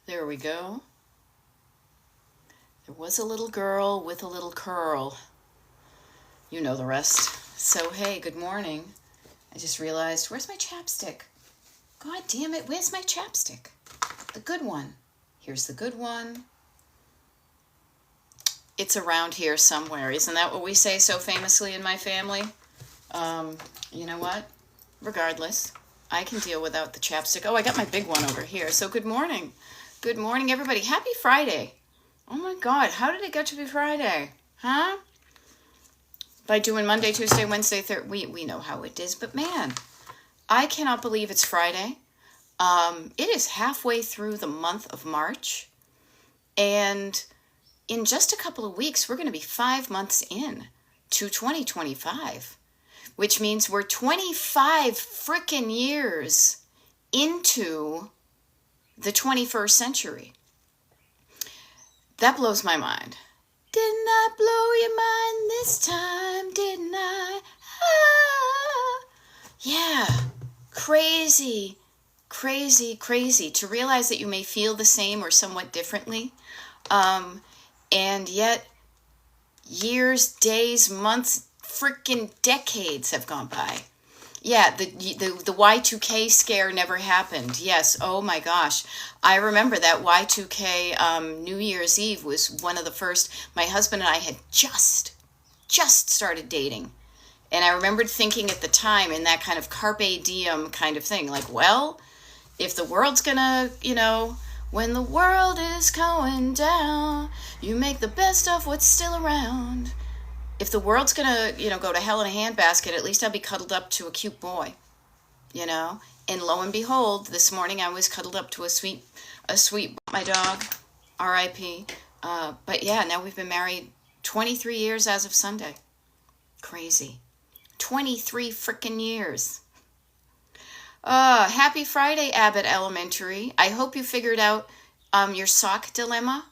There we go. There was a little girl with a little curl. You know the rest. So, hey, good morning. I just realized, where's my chapstick? God damn it, where's my chapstick? The good one. Here's the good one. It's around here somewhere. Isn't that what we say so famously in my family? You know what? Regardless, I can deal without the chapstick. Oh, I got my big one over here. So good morning. Good morning, everybody. Happy Friday. Oh my God, how did it get to be Friday? Huh? By doing Monday, Tuesday, Wednesday, Thursday. We know how it is, but man, I cannot believe it's Friday. It is halfway through the month of March, and in just a couple of weeks, we're going to be 5 months in to 2025, which means we're 25 frickin' years into the 21st century. That blows my mind. Didn't I blow your mind this time, didn't I? Ah. Yeah, crazy, crazy, crazy to realize that you may feel the same or somewhat differently. And yet, years, days, months, freaking decades have gone by. Yeah, the Y2K scare never happened. Yes, oh my gosh. I remember that Y2K New Year's Eve was one of the first. My husband and I had just started dating. And I remembered thinking at the time in that kind of carpe diem kind of thing, like, well, if the world's gonna, when the world is going down, you make the best of what's still around. If the world's gonna, go to hell in a handbasket, at least I'll be cuddled up to a cute boy, And lo and behold, this morning I was cuddled up to a sweet, my dog, R.I.P. But yeah, now we've been married 23 years as of Sunday. Crazy. 23 frickin' years. Happy Friday, Abbott Elementary. I hope you figured out your sock dilemma.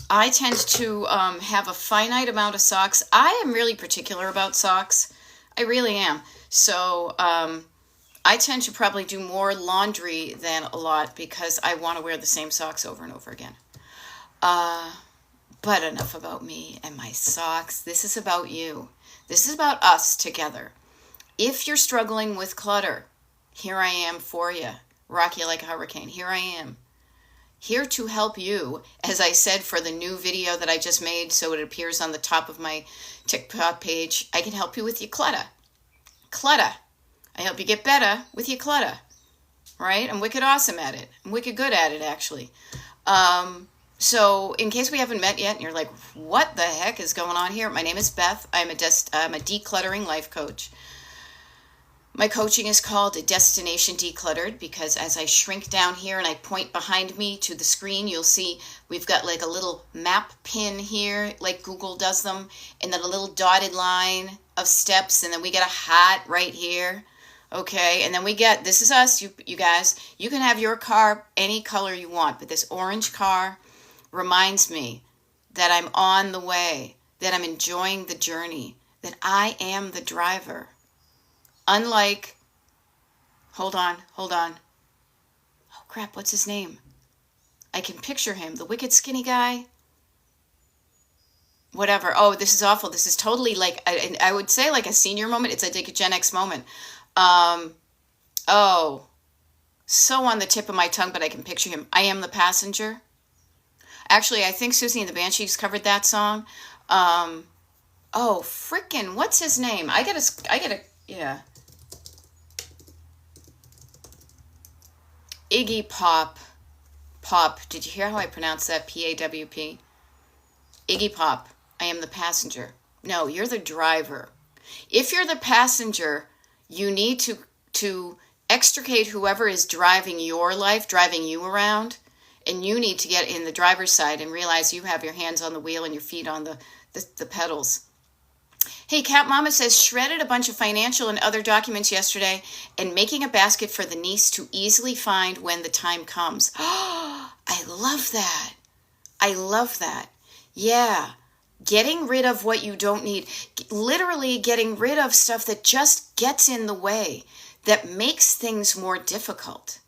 I tend to have a finite amount of socks. I am really particular about socks. I really am. So I tend to probably do more laundry than a lot because I want to wear the same socks over and over again. But enough about me and my socks. This is about you. This is about us together. If you're struggling with clutter, here I am for you. Rock you like a hurricane. Here I am. Here to help you, as I said for the new video that I just made so it appears on the top of my TikTok page, I can help you with your clutter. Clutter. I help you get better with your clutter. Right? I'm wicked awesome at it. I'm wicked good at it, actually. So in case we haven't met yet and you're like, what the heck is going on here? My name is Beth. I'm a decluttering life coach. My coaching is called Destination Decluttered because as I shrink down here and I point behind me to the screen, you'll see we've got like a little map pin here, like Google does them, and then a little dotted line of steps, and then we get a hat right here. Okay, and then we get, this is us, you guys. You can have your car any color you want, but this orange car reminds me that I'm on the way, that I'm enjoying the journey, that I am the driver. Unlike, hold on. Oh crap, what's his name? I can picture him, the wicked skinny guy. Whatever. Oh, this is awful. This is totally like, I would say like a senior moment. It's like a Gen X moment. Oh, so on the tip of my tongue, but I can picture him. I Am the Passenger. Actually, I think Susie and the Banshees covered that song. Oh, frickin', what's his name? I gotta, yeah. Iggy Pop. Did you hear how I pronounced that? P-A-W-P? Iggy Pop. I am the passenger. No, you're the driver. If you're the passenger, you need to extricate whoever is driving your life, driving you around, and you need to get in the driver's side and realize you have your hands on the wheel and your feet on the pedals. Hey, Cat Mama says, shredded a bunch of financial and other documents yesterday and making a basket for the niece to easily find when the time comes. Oh, I love that. I love that. Yeah. Getting rid of what you don't need. Literally getting rid of stuff that just gets in the way. that makes things more difficult.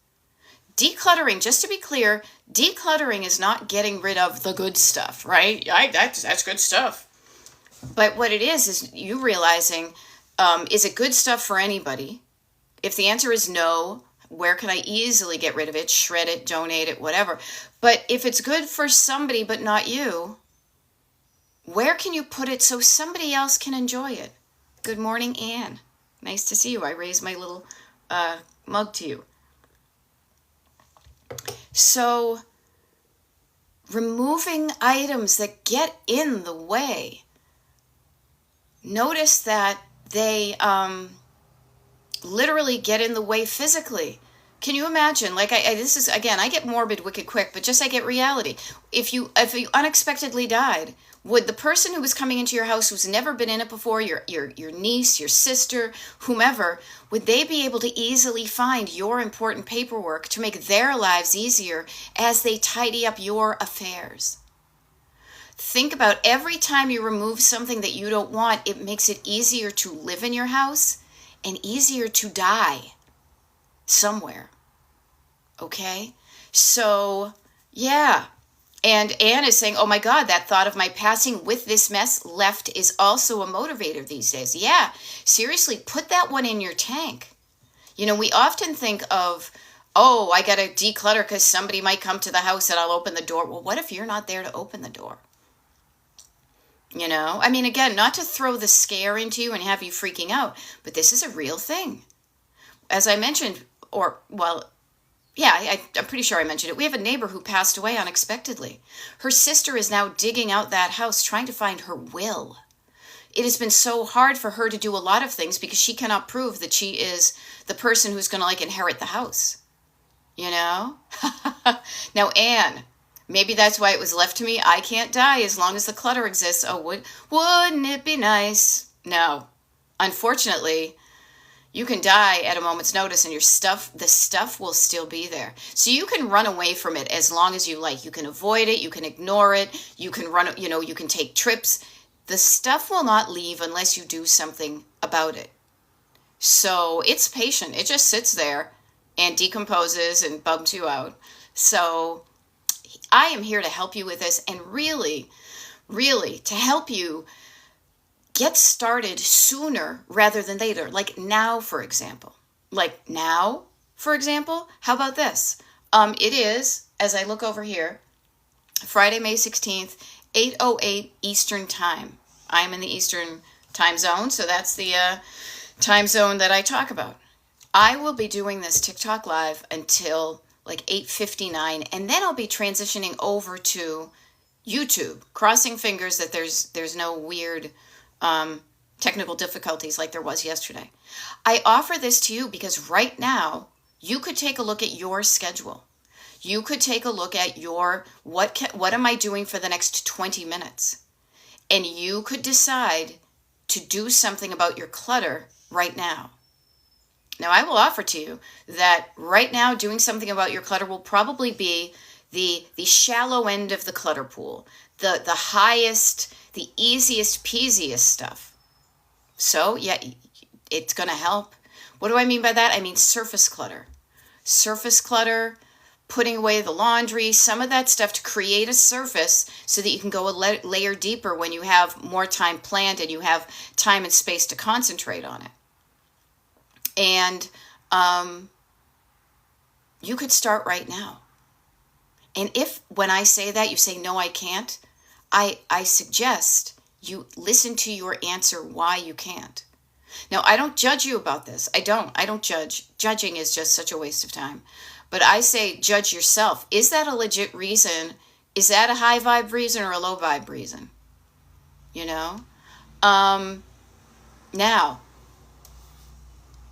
Decluttering, just to be clear, decluttering is not getting rid of the good stuff, right? That's good stuff. But what it is you realizing, is it good stuff for anybody? If the answer is no, where can I easily get rid of it, shred it, donate it, whatever. But if it's good for somebody but not you, where can you put it so somebody else can enjoy it? Good morning, Anne. Nice to see you. I raised my little mug to you. So, removing items that get in the way. Notice that they literally get in the way physically. Can you imagine? Like this is, again, I get morbid wicked quick, but just I get reality. If you unexpectedly died, would the person who was coming into your house who's never been in it before, your niece, your sister, whomever, would they be able to easily find your important paperwork to make their lives easier as they tidy up your affairs? Think about every time you remove something that you don't want, it makes it easier to live in your house and easier to die somewhere. Okay? So, yeah. And Anne is saying, oh my God, that thought of my passing with this mess left is also a motivator these days. Yeah, seriously, put that one in your tank. You know, we often think of, oh, I got to declutter because somebody might come to the house and I'll open the door. Well, what if you're not there to open the door? You know, I mean, again, not to throw the scare into you and have you freaking out, but this is a real thing. As I mentioned, I'm pretty sure I mentioned it. We have a neighbor who passed away unexpectedly. Her sister is now digging out that house, trying to find her will. It has been so hard for her to do a lot of things because she cannot prove that she is the person who's going to inherit the house. You know? Now, Anne, maybe that's why it was left to me. I can't die as long as the clutter exists. Oh, wouldn't it be nice? No. Unfortunately, you can die at a moment's notice and the stuff will still be there. So you can run away from it as long as you like. You can avoid it. You can ignore it. You can you can take trips. The stuff will not leave unless you do something about it. So it's patient. It just sits there and decomposes and bums you out. So I am here to help you with this and really, really to help you get started sooner rather than later. Like now, for example. How about this? It is, as I look over here, Friday, May 16th, 8:08 Eastern Time. I'm in the Eastern Time Zone, so that's the time zone that I talk about. I will be doing this TikTok Live until 8:59, and then I'll be transitioning over to YouTube, crossing fingers that there's no weird technical difficulties like there was yesterday. I offer this to you because right now you could take a look at your schedule. You could take a look at what am I doing for the next 20 minutes? And you could decide to do something about your clutter right now. Now, I will offer to you that right now doing something about your clutter will probably be the shallow end of the clutter pool, the highest, the easiest peasiest stuff. So, yeah, it's going to help. What do I mean by that? I mean surface clutter. Surface clutter, putting away the laundry, some of that stuff to create a surface so that you can go a layer deeper when you have more time planned and you have time and space to concentrate on it. And you could start right now. And if when I say that you say, no, I can't, I suggest you listen to your answer why you can't. Now, I don't judge you about this. I don't judge. Judging is just such a waste of time. But I say judge yourself. Is that a legit reason? Is that a high vibe reason or a low vibe reason? You know? Now,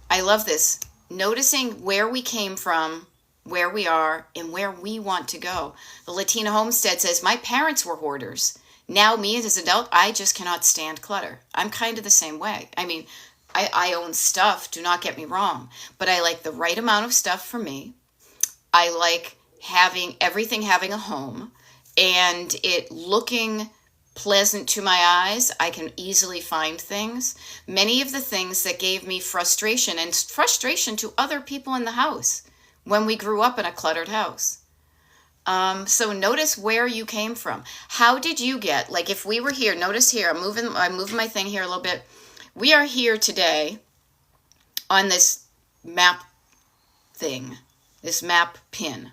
I love this. Noticing where we came from, where we are, and where we want to go. The Latina Homestead says, my parents were hoarders. Now, me as an adult, I just cannot stand clutter. I'm kind of the same way. I mean, I own stuff, do not get me wrong, but I like the right amount of stuff for me. I like having everything having a home and it looking pleasant to my eyes. I can easily find things. Many of the things that gave me frustration and frustration to other people in the house when we grew up in a cluttered house. So notice where you came from. How did you get, like if we were here, notice here, I'm moving my thing here a little bit. We are here today on this map thing, this map pin.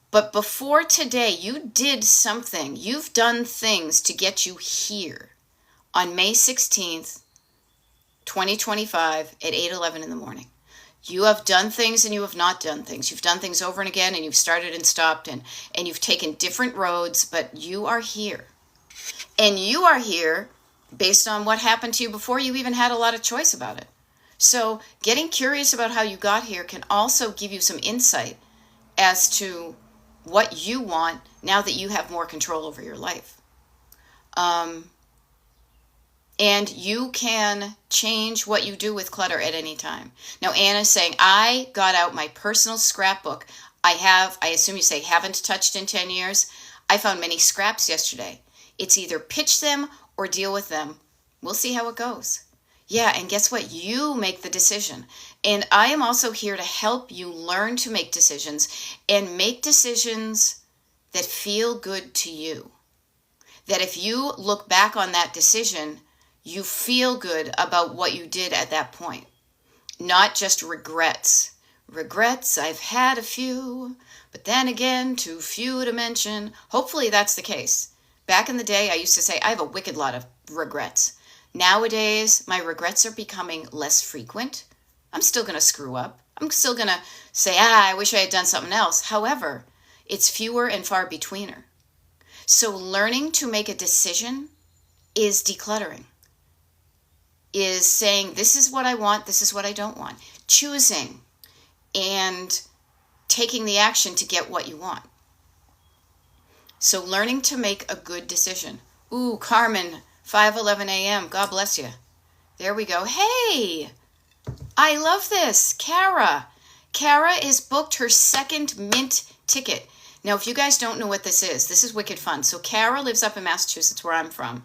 But before today, you did something. You've done things to get you here on May 16th, 2025 at 8:11 in the morning. You have done things and you have not done things. You've done things over and again, and you've started and stopped, and you've taken different roads, but you are here. And you are here based on what happened to you before you even had a lot of choice about it. So getting curious about how you got here can also give you some insight as to what you want now that you have more control over your life. And you can change what you do with clutter at any time. Now, Anna's saying, I got out my personal scrapbook. I assume you say haven't touched in 10 years. I found many scraps yesterday. It's either pitch them or deal with them. We'll see how it goes. Yeah, and guess what? You make the decision. And I am also here to help you learn to make decisions and make decisions that feel good to you. That if you look back on that decision, you feel good about what you did at that point. Not just regrets. Regrets, I've had a few, but then again, too few to mention. Hopefully that's the case. Back in the day, I used to say, I have a wicked lot of regrets. Nowadays, my regrets are becoming less frequent. I'm still going to screw up. I'm still going to say, I wish I had done something else. However, it's fewer and far betweener. So learning to make a decision is decluttering. Is saying, this is what I want, this is what I don't want. Choosing and taking the action to get what you want. So learning to make a good decision. Ooh, Carmen, 5:11 a.m. God bless you. There we go. Hey, I love this. Kara is booked her second Mint ticket. Now, if you guys don't know what this is wicked fun. So Kara lives up in Massachusetts, where I'm from.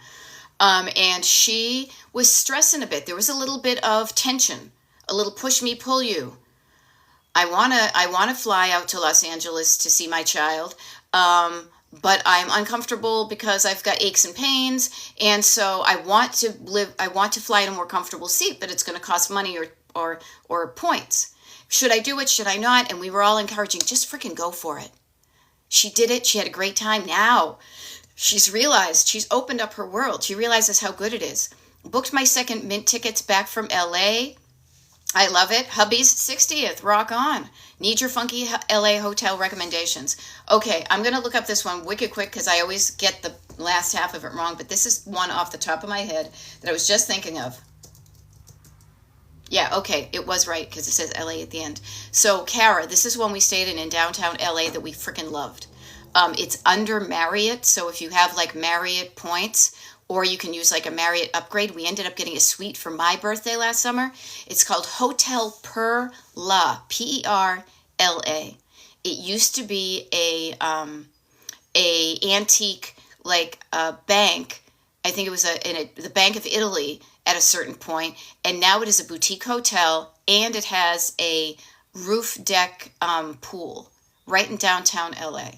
And she was stressing a bit. There was a little bit of tension, a little push me, pull you. I wanna fly out to Los Angeles to see my child, but I'm uncomfortable because I've got aches and pains, and so I want to fly in a more comfortable seat, but it's going to cost money or points. Should I do it? Should I not? And we were all encouraging, just freaking go for it. She did it. She had a great time. Now she's realized, she's opened up her world. She realizes how good it is. Booked my second Mint tickets back from LA. I love it. Hubby's 60th. Rock on. Need your funky LA hotel recommendations. Okay, I'm going to look up this one wicked quick because I always get the last half of it wrong, but this is one off the top of my head that I was just thinking of. Yeah, okay, it was right because it says LA at the end. So, Kara, this is one we stayed in downtown LA that we freaking loved. It's under Marriott, so if you have like Marriott points, or you can use like a Marriott upgrade. We ended up getting a suite for my birthday last summer. It's called Hotel Perla, Perla. It used to be a antique bank. I think it was the Bank of Italy at a certain point, and now it is a boutique hotel, and it has a roof deck pool right in downtown LA.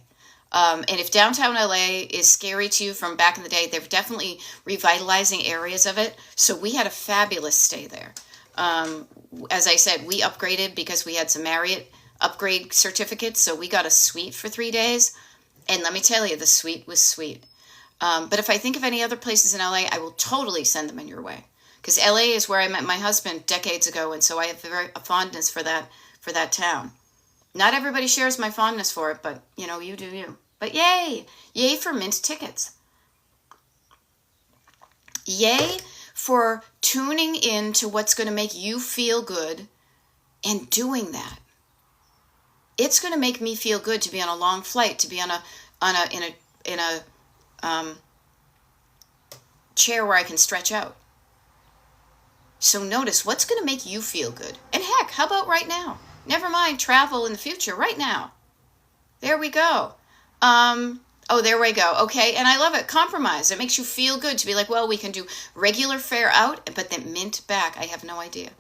And if downtown LA is scary to you from back in the day, they're definitely revitalizing areas of it. So we had a fabulous stay there. As I said, we upgraded because we had some Marriott upgrade certificates. So we got a suite for 3 days. And let me tell you, the suite was sweet. But if I think of any other places in LA, I will totally send them in your way. Because LA is where I met my husband decades ago. And so I have a fondness for that town. Not everybody shares my fondness for it, but you do you. But yay for Mint tickets. Yay for tuning in to what's going to make you feel good and doing that. It's going to make me feel good to be on a long flight, to be in a chair where I can stretch out. So notice what's going to make you feel good. And heck, how about right now? Never mind travel in the future, right now. There we go. Oh, there we go. Okay, and I love it. Compromise. It makes you feel good to be like, well, we can do regular fare out, but then mint back. I have no idea.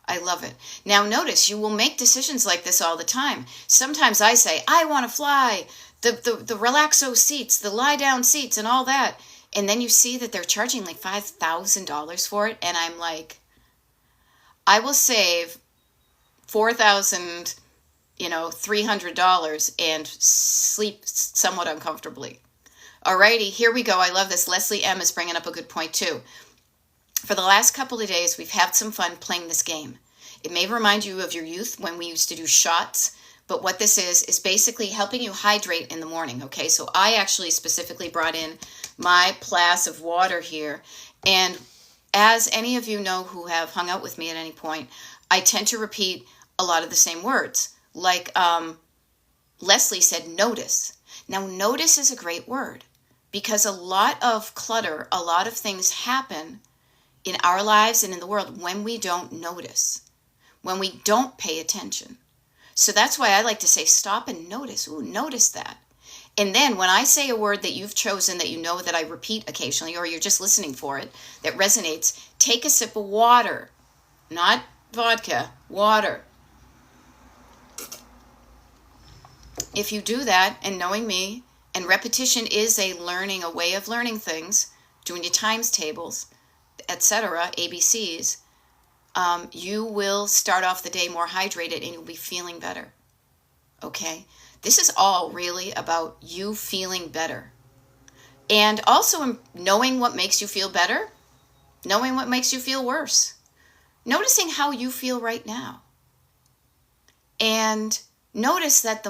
I love it. Now, notice you will make decisions like this all the time. Sometimes I say, I want to fly, the relaxo seats, the lie down seats, and all that. And then you see that they're charging like $5,000 for it. And I'm like, I will save $4,000, $300 and sleep somewhat uncomfortably. Alrighty, here we go. I love this. Leslie M is bringing up a good point too. For the last couple of days, we've had some fun playing this game. It may remind you of your youth when we used to do shots, but what this is basically helping you hydrate in the morning, okay? So I actually specifically brought in my glass of water here, and as any of you know who have hung out with me at any point, I tend to repeat a lot of the same words. Like Leslie said, notice. Now, notice is a great word because a lot of clutter, a lot of things happen in our lives and in the world when we don't notice, when we don't pay attention. So that's why I like to say stop and notice. Ooh, notice that. And then when I say a word that you've chosen that you know that I repeat occasionally, or you're just listening for it, that resonates, take a sip of water. Not vodka, water. If you do that, and knowing me, and repetition is a way of learning things, doing your times tables, etc., ABCs, you will start off the day more hydrated and you'll be feeling better. Okay? This is all really about you feeling better. And also knowing what makes you feel better, knowing what makes you feel worse. Noticing how you feel right now. And notice that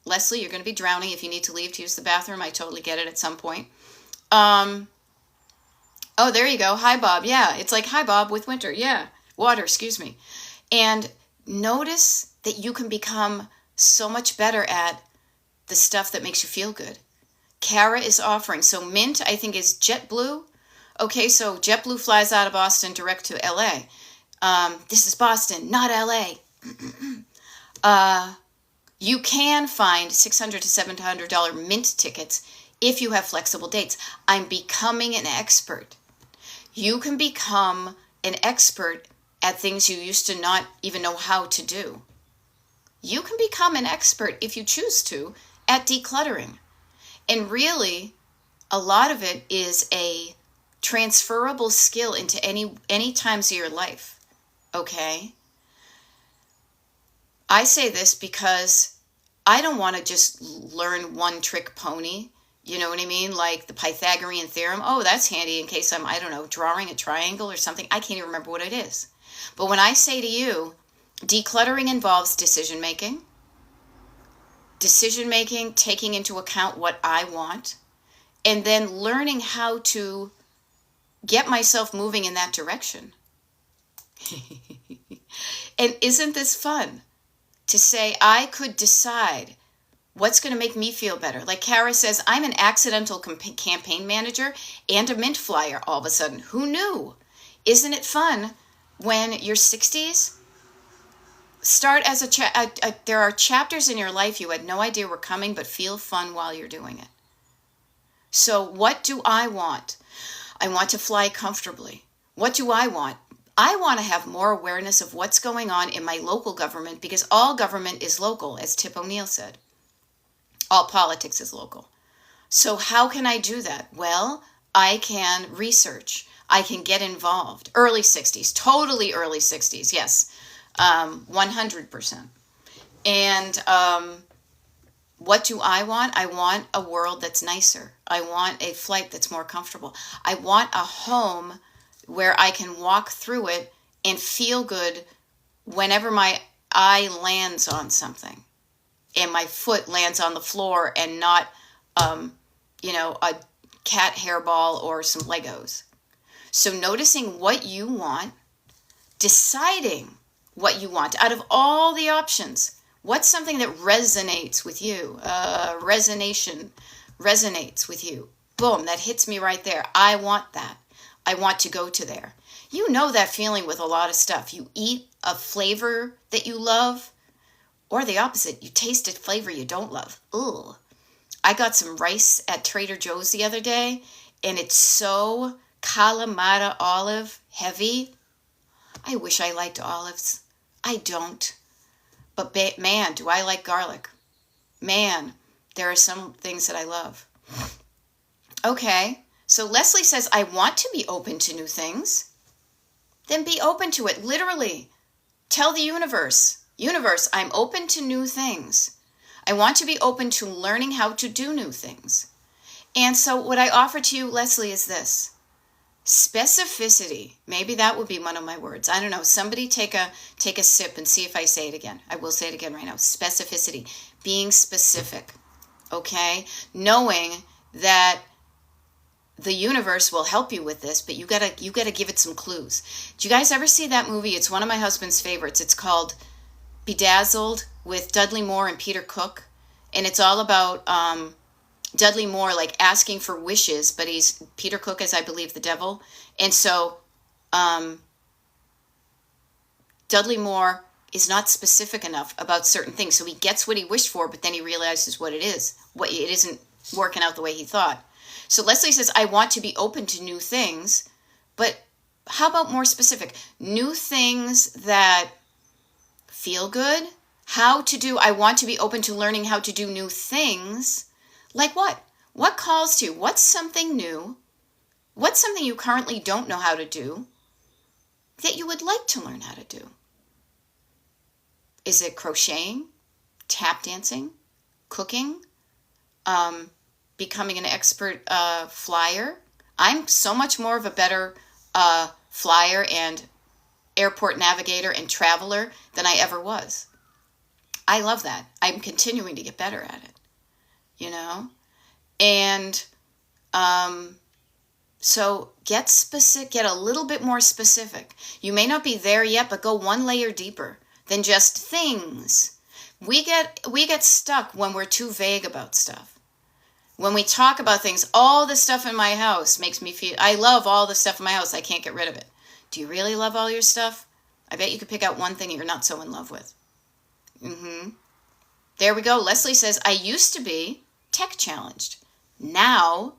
Leslie, you're going to be drowning if you need to leave to use the bathroom. I totally get it at some point. Oh, there you go. Hi, Bob. Yeah, it's like, hi, Bob, with winter. Yeah, water, excuse me. And notice that you can become so much better at the stuff that makes you feel good. Kara is offering. So Mint, I think, is JetBlue. Okay, so JetBlue flies out of Boston direct to LA. This is Boston, not LA. You can find $600 to $700 Mint tickets if you have flexible dates. I'm becoming an expert. You can become an expert at things you used to not even know how to do. You can become an expert, if you choose to, at decluttering. And really, a lot of it is a transferable skill into any times of your life. Okay? I say this because I don't want to just learn one trick pony. You know what I mean? Like the Pythagorean theorem. Oh, that's handy in case I'm, drawing a triangle or something. I can't even remember what it is. But when I say to you, decluttering involves decision making, taking into account what I want, and then learning how to get myself moving in that direction. And isn't this fun? To say I could decide what's going to make me feel better. Like Kara says, I'm an accidental campaign manager and a Mint flyer all of a sudden. Who knew? Isn't it fun when you're 60s? Start as there are chapters in your life you had no idea were coming, but feel fun while you're doing it. So what do I want? I want to fly comfortably. What do I want? I want to have more awareness of what's going on in my local government because all government is local, as Tip O'Neill said. All politics is local. So how can I do that? Well, I can research. I can get involved. Early 60s, totally early 60s, yes, 100%. And what do I want? I want a world that's nicer. I want a flight that's more comfortable. I want a home where I can walk through it and feel good whenever my eye lands on something and my foot lands on the floor and not, a cat hairball or some Legos. So noticing what you want, deciding what you want out of all the options. What's something that resonates with you? Resonates with you. Boom, that hits me right there. I want that. I want to go to there. You know that feeling with a lot of stuff. You eat a flavor that you love, or the opposite. You taste a flavor you don't love. Ugh. I got some rice at Trader Joe's the other day, and it's so Kalamata olive heavy. I wish I liked olives. I don't. But man, do I like garlic. Man, there are some things that I love. Okay, so Leslie says, I want to be open to new things. Then be open to it, literally. Tell the universe, I'm open to new things. I want to be open to learning how to do new things. And so what I offer to you, Leslie, is this. Specificity. Maybe that would be one of my words. I don't know. Somebody take a sip and see if I say it again. I will say it again right now. Specificity. Being specific. Okay? Knowing that the universe will help you with this, but you gotta give it some clues. Do you guys ever see that movie? It's one of my husband's favorites. It's called Bedazzled with Dudley Moore and Peter Cook. And it's all about Dudley Moore like asking for wishes, but Peter Cook is, I believe, the devil. And so Dudley Moore is not specific enough about certain things. So he gets what he wished for, but then he realizes what it isn't working out the way he thought. So Leslie says, I want to be open to new things, but how about more specific? New things that feel good? I want to be open to learning how to do new things. Like what? What calls to you? What's something new? What's something you currently don't know how to do that you would like to learn how to do? Is it crocheting, tap dancing, cooking, becoming an expert flyer? I'm so much more of a better flyer and airport navigator and traveler than I ever was. I love that. I'm continuing to get better at it. You know? And so get specific, get a little bit more specific. You may not be there yet, but go one layer deeper than just things. We get stuck when we're too vague about stuff. When we talk about things, all the stuff in my house makes me feel, I love all the stuff in my house. I can't get rid of it. Do you really love all your stuff? I bet you could pick out one thing you're not so in love with. There we go. Leslie says, I used to be tech challenged. Now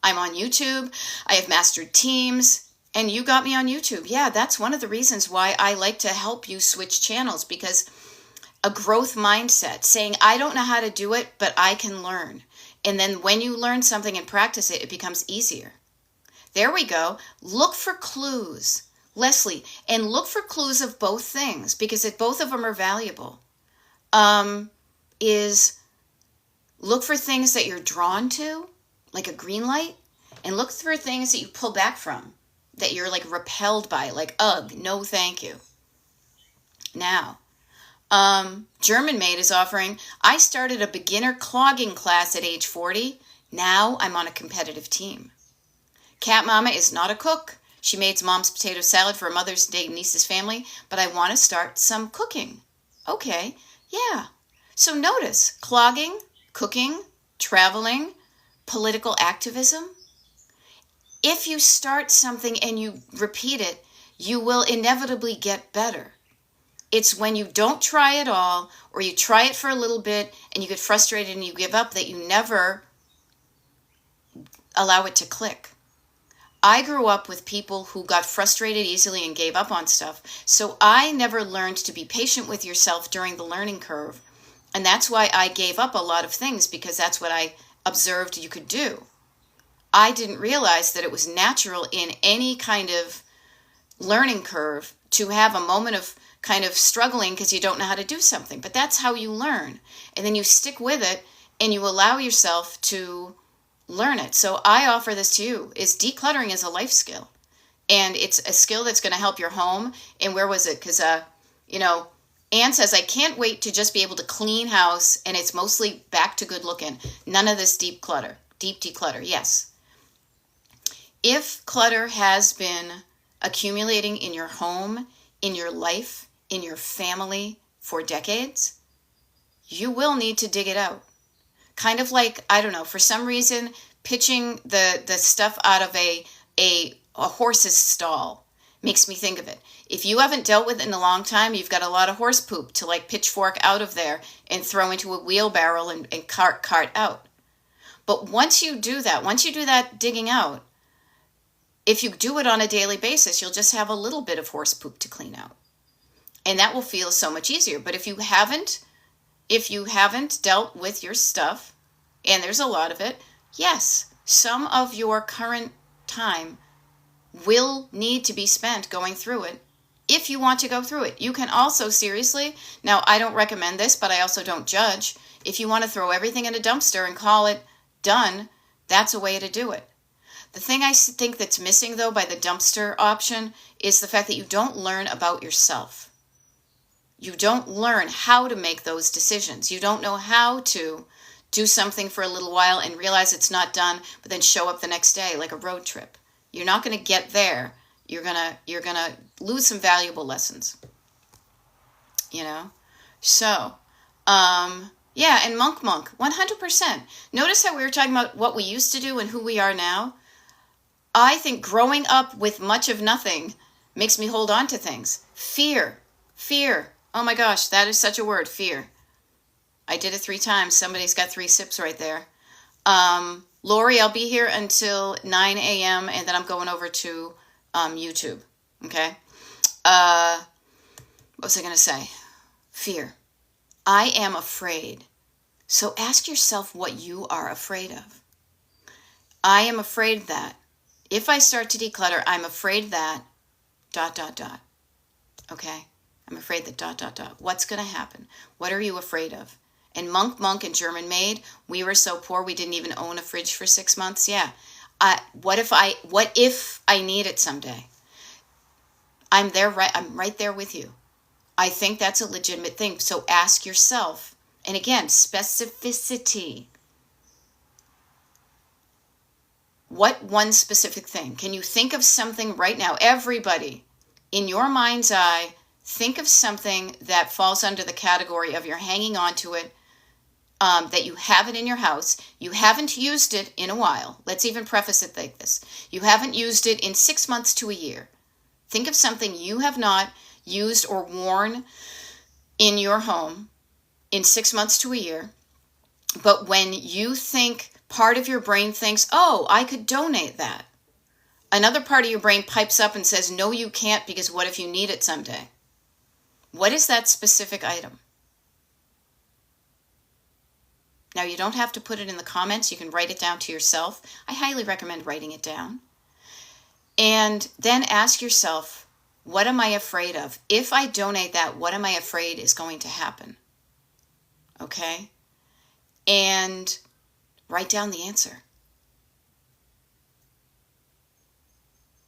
I'm on YouTube. I have mastered Teams, and you got me on YouTube. Yeah, that's one of the reasons why I like to help you switch channels, because a growth mindset, saying, I don't know how to do it, but I can learn. And then when you learn something and practice it, it becomes easier. There we go. Look for clues, Leslie, and look for clues of both things, because both of them are valuable. Look for things that you're drawn to, like a green light, and look for things that you pull back from, that you're like repelled by, like, ugh, no thank you. Now, German Maid is offering, I started a beginner clogging class at age 40. Now I'm on a competitive team. Cat Mama is not a cook. She made mom's potato salad for a Mother's Day niece's family, but I want to start some cooking. Okay, yeah. So notice, clogging, cooking, traveling, political activism. If you start something and you repeat it, you will inevitably get better. It's when you don't try at all, or you try it for a little bit and you get frustrated and you give up, that you never allow it to click. I grew up with people who got frustrated easily and gave up on stuff. So I never learned to be patient with yourself during the learning curve. And that's why I gave up a lot of things, because that's what I observed you could do. I didn't realize that it was natural in any kind of learning curve to have a moment of kind of struggling because you don't know how to do something. But that's how you learn. And then you stick with it and you allow yourself to learn it. So I offer this to you. Decluttering is a life skill. And it's a skill that's going to help your home. And where was it? Because, Anne says, I can't wait to just be able to clean house, and it's mostly back to good looking. None of this deep declutter. Yes. If clutter has been accumulating in your home, in your life, in your family for decades, you will need to dig it out. Kind of like, I don't know, for some reason, pitching the stuff out of a horse's stall makes me think of it. If you haven't dealt with it in a long time, you've got a lot of horse poop to like pitchfork out of there and throw into a wheelbarrow and cart out. But once you do that digging out, if you do it on a daily basis, you'll just have a little bit of horse poop to clean out. And that will feel so much easier. But if you haven't dealt with your stuff, and there's a lot of it, yes, some of your current time will need to be spent going through it if you want to go through it. You can also seriously, now I don't recommend this, but I also don't judge. If you want to throw everything in a dumpster and call it done, that's a way to do it. The thing I think that's missing, though, by the dumpster option is the fact that you don't learn about yourself. You don't learn how to make those decisions. You don't know how to do something for a little while and realize it's not done, but then show up the next day like a road trip. You're not going to get there. You're gonna lose some valuable lessons. So, yeah, and Monk, 100%. Notice how we were talking about what we used to do and who we are now. I think growing up with much of nothing makes me hold on to things. Fear. Oh my gosh, that is such a word, fear. I did it 3 times. Somebody's got 3 sips right there. Lori, I'll be here until 9 a.m. and then I'm going over to YouTube. Okay? What was I going to say? Fear. I am afraid. So ask yourself what you are afraid of. I am afraid that if I start to declutter, I'm afraid that ... Okay? I'm afraid that ... What's going to happen? What are you afraid of? And Monk and German Maid, we were so poor we didn't even own a fridge for 6 months. Yeah. What if I need it someday? I'm right there with you. I think that's a legitimate thing. So ask yourself, and again, specificity. What one specific thing? Can you think of something right now? Everybody, in your mind's eye, think of something that falls under the category of you're hanging on to it, that you have it in your house. You haven't used it in a while. Let's even preface it like this. You haven't used it in 6 months to a year. Think of something you have not used or worn in your home in 6 months to a year. But when you think, part of your brain thinks, oh, I could donate that. Another part of your brain pipes up and says, no, you can't, because what if you need it someday? What is that specific item? Now, you don't have to put it in the comments. You can write it down to yourself. I highly recommend writing it down. And then ask yourself, what am I afraid of? If I donate that, what am I afraid is going to happen? Okay? And write down the answer.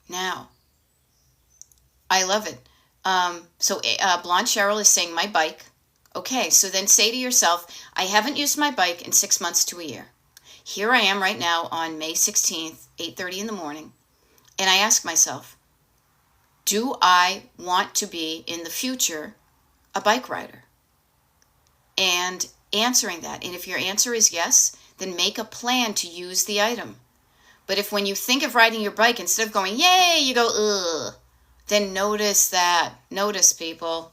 Now, I love it. So Blonde Cheryl is saying my bike. Okay, so then say to yourself, I haven't used my bike in 6 months to a year. Here I am right now on May 16th, 8:30 in the morning, and I ask myself, do I want to be in the future a bike rider? And answering that, and if your answer is yes, then make a plan to use the item. But if when you think of riding your bike, instead of going, yay, you go, ugh, then notice that. Notice, people.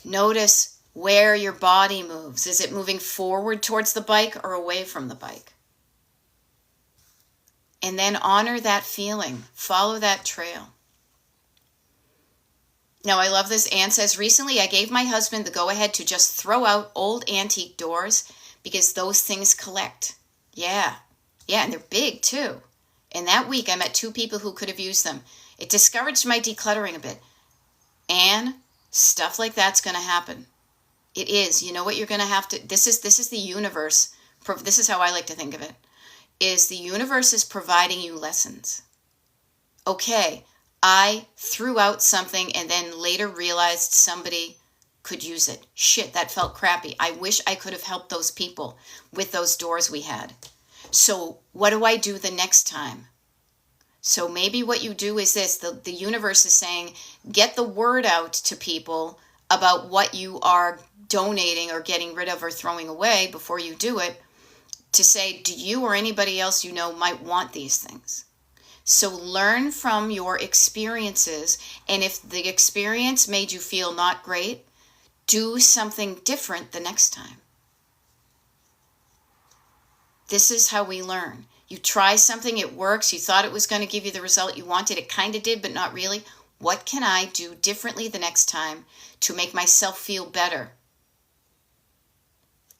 Notice where your body moves. Is it moving forward towards the bike or away from the bike? And then honor that feeling. Follow that trail. Now, I love this. Anne says, recently I gave my husband the go-ahead to just throw out old antique doors because those things collect. Yeah, and they're big too. And that week I met 2 people who could have used them. It discouraged my decluttering a bit. Anne, stuff like that's going to happen. It is. You know what you're going to have to... This is the universe. This is how I like to think of it. Is the universe is providing you lessons. Okay, I threw out something and then later realized somebody could use it. Shit, that felt crappy. I wish I could have helped those people with those doors we had. So what do I do the next time? So maybe what you do is this. The universe is saying, get the word out to people about what you are donating or getting rid of or throwing away before you do it, to say, do you or anybody else you know might want these things? So learn from your experiences, and if the experience made you feel not great, do something different the next time. This is how we learn. You try something, it works, you thought it was going to give you the result you wanted, it kind of did, but not really. What can I do differently the next time to make myself feel better?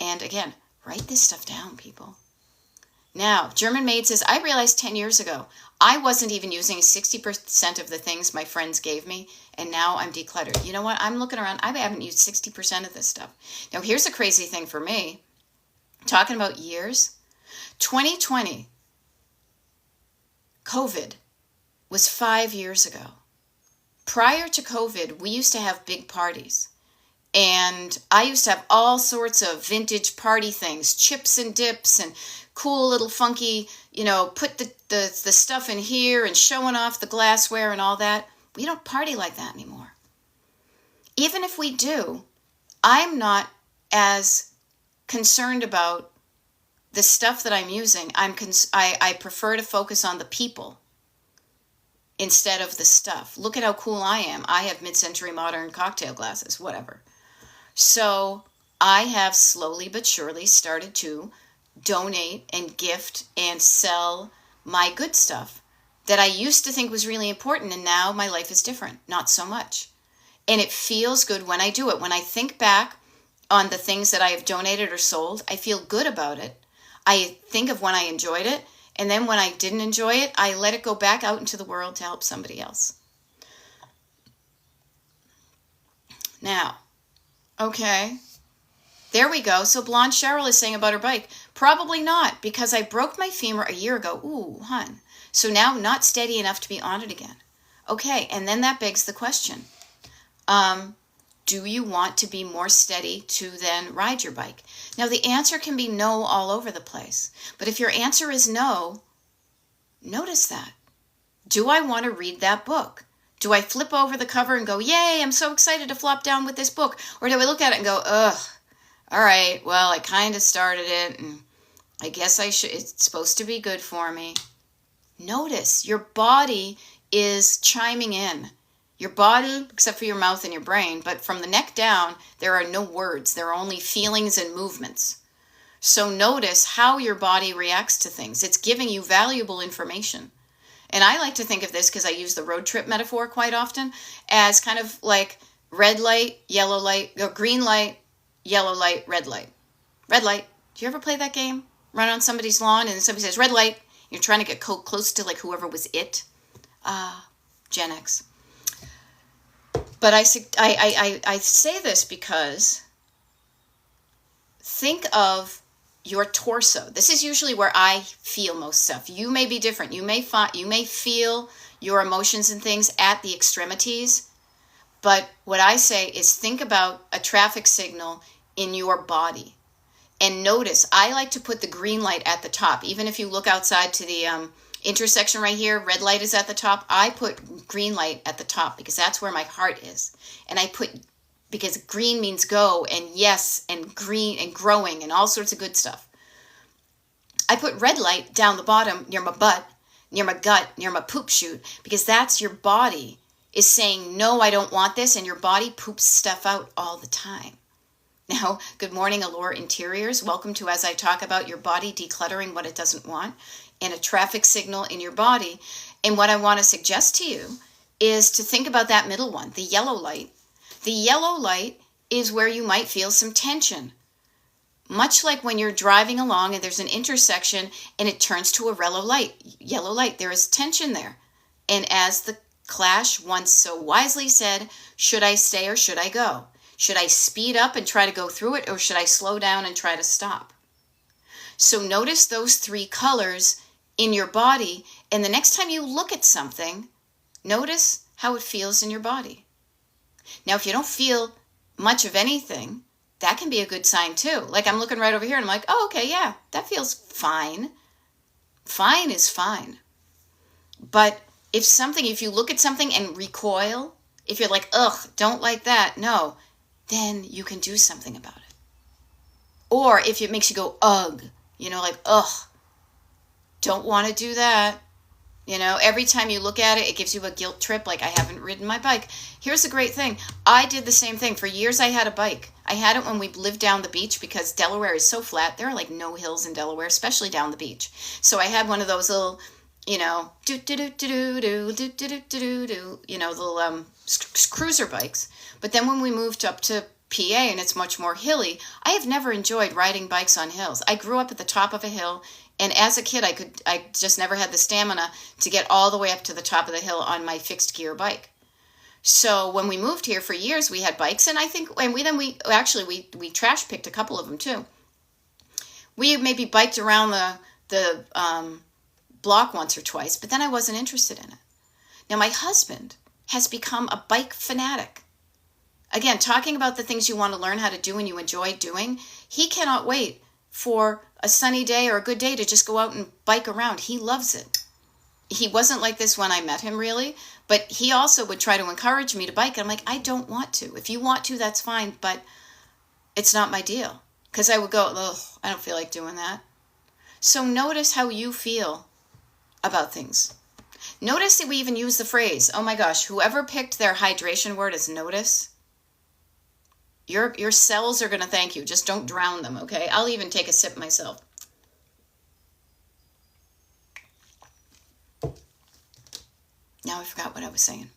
And again, write this stuff down, people. Now, German Maid says, I realized 10 years ago, I wasn't even using 60% of the things my friends gave me, and now I'm decluttered. You know what? I'm looking around. I haven't used 60% of this stuff. Now, here's a crazy thing for me. Talking about years, 2020, COVID was 5 years ago. Prior to COVID, we used to have big parties. And I used to have all sorts of vintage party things, chips and dips and cool little funky, put the stuff in here and showing off the glassware and all that. We don't party like that anymore. Even if we do, I'm not as concerned about the stuff that I'm using. I prefer to focus on the people instead of the stuff. Look at how cool I am. I have mid-century modern cocktail glasses, whatever. So I have slowly but surely started to donate and gift and sell my good stuff that I used to think was really important, and now my life is different. Not so much. And it feels good when I do it. When I think back on the things that I have donated or sold, I feel good about it. I think of when I enjoyed it, and then when I didn't enjoy it, I let it go back out into the world to help somebody else. Now, okay, there we go. So Blonde Cheryl is saying about her bike, probably not, because I broke my femur a year ago. Ooh, hun. So now not steady enough to be on it again. Okay, and then that begs the question. Do you want to be more steady to then ride your bike? Now, the answer can be no all over the place. But if your answer is no, notice that. Do I want to read that book? Do I flip over the cover and go, yay, I'm so excited to flop down with this book? Or do I look at it and go, ugh, all right, well, I kind of started it, and I guess I should. It's supposed to be good for me. Notice your body is chiming in. Your body, except for your mouth and your brain, but from the neck down, there are no words. There are only feelings and movements. So notice how your body reacts to things. It's giving you valuable information. And I like to think of this, because I use the road trip metaphor quite often, as kind of like red light, yellow light, or green light, yellow light, red light. Red light. Do you ever play that game? Run on somebody's lawn and somebody says, red light. You're trying to get close to like whoever was it. Gen X. But I say this because think of your torso. This is usually where I feel most stuff. You may be different. You may feel your emotions and things at the extremities. But what I say is think about a traffic signal in your body. And notice, I like to put the green light at the top. Even if you look outside to the intersection right here, red light is at the top. I put green light at the top because that's where my heart is. And because green means go and yes and green and growing and all sorts of good stuff. I put red light down the bottom near my butt, near my gut, near my poop chute, because that's your body is saying, no, I don't want this, and your body poops stuff out all the time. Now, good morning, Allure Interiors. Welcome to as I talk about your body decluttering what it doesn't want and a traffic signal in your body. And what I want to suggest to you is to think about that middle one, the yellow light. The yellow light is where you might feel some tension. Much like when you're driving along and there's an intersection and it turns to a yellow light, there is tension there. And as the Clash once so wisely said, should I stay or should I go? Should I speed up and try to go through it, or should I slow down and try to stop? So notice those three colors in your body, and the next time you look at something, notice how it feels in your body. Now, if you don't feel much of anything, that can be a good sign too. Like I'm looking right over here and I'm like, oh, okay, yeah, that feels fine. Fine is fine. But if you look at something and recoil, if you're like, ugh, don't like that, no, then you can do something about it. Or if it makes you go, ugh, like, ugh, don't want to do that, You know, every time you look at it, it gives you a guilt trip, like I haven't ridden my bike. Here's the great thing. I did the same thing. For years, I had a bike. I had it when we lived down the beach because Delaware is so flat. There are like no hills in Delaware, especially down the beach. So I had one of those little, you know, little cruiser bikes. But then when we moved up to PA and it's much more hilly, I have never enjoyed riding bikes on hills. I grew up at the top of a hill. And as a kid, I just never had the stamina to get all the way up to the top of the hill on my fixed gear bike. So when we moved here for years, we had bikes, and I think, and we trash picked a couple of them too. We maybe biked around the block once or twice, but then I wasn't interested in it. Now my husband has become a bike fanatic. Again, talking about the things you want to learn how to do and you enjoy doing, he cannot wait for a sunny day or a good day to just go out and bike around. He loves it. He wasn't like this when I met him, really, but he also would try to encourage me to bike. And I'm like, I don't want to. If you want to, that's fine, but it's not my deal. Because I would go, ugh, I don't feel like doing that. So notice how you feel about things. Notice that we even use the phrase, oh my gosh, whoever picked their hydration word as notice, your cells are going to thank you. Just don't drown them, okay? I'll even take a sip myself. Now I forgot what I was saying.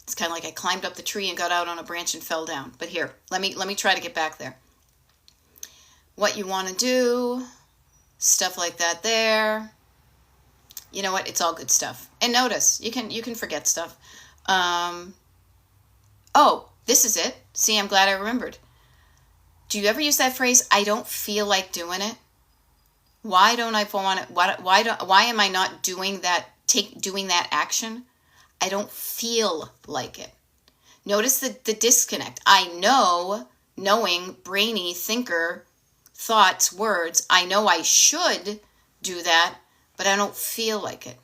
It's kind of like I climbed up the tree and got out on a branch and fell down. But here, let me try to get back there. What you want to do, stuff like that there. You know what? It's all good stuff. And notice, you can forget stuff. Oh, this is it. See, I'm glad I remembered. Do you ever use that phrase, I don't feel like doing it? Why don't I want it? Why am I not doing that action? I don't feel like it. Notice the disconnect. I know, knowing, brainy, thinker, thoughts, words, I know I should do that, but I don't feel like it.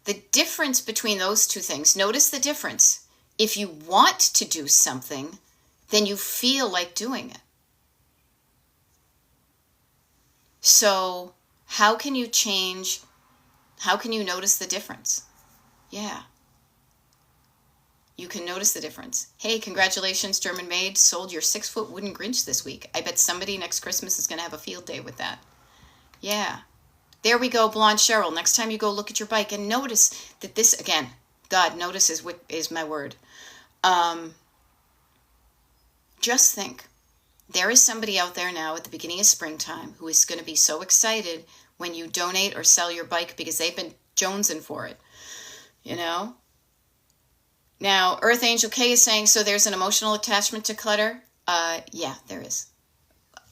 The difference between those two things, notice the difference. If you want to do something, then you feel like doing it. So how can you change? How can you notice the difference? Yeah. You can notice the difference. Hey, congratulations, German Maid. Sold your 6-foot wooden Grinch this week. I bet somebody next Christmas is going to have a field day with that. Yeah. There we go, Blonde Cheryl. Next time you go look at your bike and notice that this, again, God, notice is my word. Just think, there is somebody out there now at the beginning of springtime who is going to be so excited when you donate or sell your bike because they've been jonesing for it, you know? Now, Earth Angel K is saying, so there's an emotional attachment to clutter? Yeah, there is.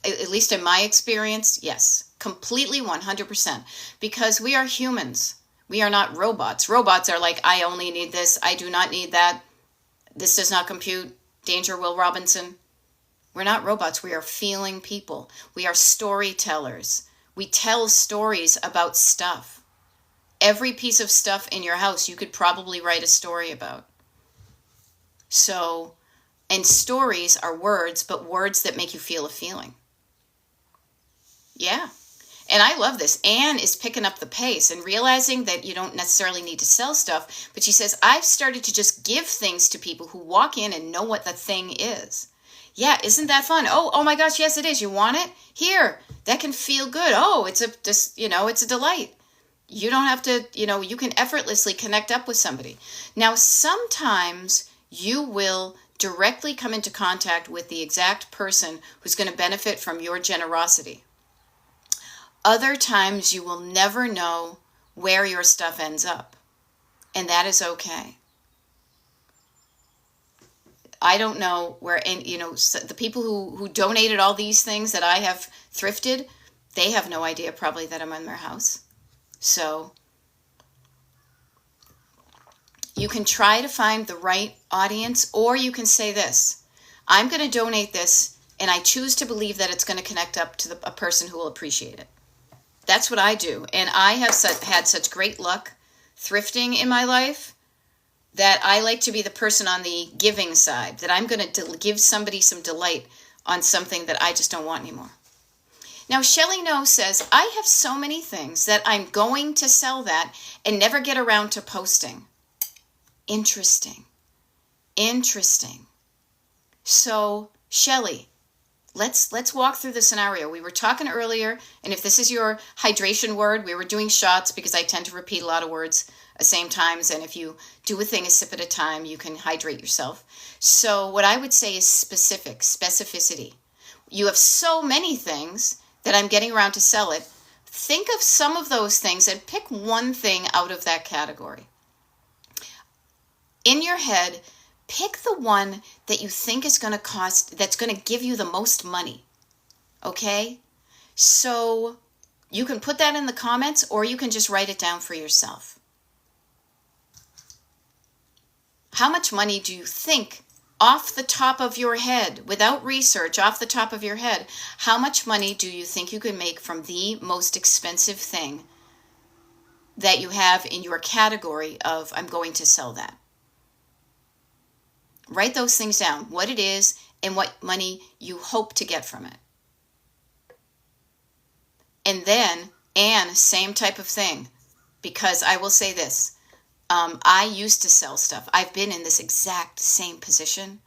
At least in my experience, yes. Completely 100%. Because we are humans. We are not robots. Robots are like, I only need this. I do not need that. This does not compute. Danger, Will Robinson. We're not robots. We are feeling people. We are storytellers. We tell stories about stuff. Every piece of stuff in your house, you could probably write a story about. So, and stories are words, but words that make you feel a feeling. Yeah. And I love this. Anne is picking up the pace and realizing that you don't necessarily need to sell stuff. But she says, I've started to just give things to people who walk in and know what the thing is. Yeah, isn't that fun? Oh my gosh, yes, it is. You want it? Here, that can feel good. Oh, it's a delight. You don't have to, you can effortlessly connect up with somebody. Now, sometimes you will directly come into contact with the exact person who's going to benefit from your generosity. Other times you will never know where your stuff ends up. And that is okay. I don't know where, and the people who donated all these things that I have thrifted, they have no idea probably that I'm in their house. So you can try to find the right audience, or you can say this, I'm going to donate this, and I choose to believe that it's going to connect up to a person who will appreciate it. That's what I do. And I have had such great luck thrifting in my life that I like to be the person on the giving side, that I'm going to give somebody some delight on something that I just don't want anymore. Now, Shelly No says, I have so many things that I'm going to sell that and never get around to posting. Interesting. Interesting. So, Shelly, let's walk through the scenario. We were talking earlier, and if this is your hydration word, we were doing shots because I tend to repeat a lot of words at the same times, and if you do a thing a sip at a time, you can hydrate yourself. So what I would say is specificity. You have so many things that I'm getting around to sell it. Think of some of those things and pick one thing out of that category. In your head, pick the one that you think is going to cost, that's going to give you the most money. Okay? So you can put that in the comments, or you can just write it down for yourself. How much money do you think, off the top of your head, without research, off the top of your head, how much money do you think you can make from the most expensive thing that you have in your category of, I'm going to sell that? Write those things down, what it is and what money you hope to get from it. And then, same type of thing, because I will say this, I used to sell stuff. I've been in this exact same position.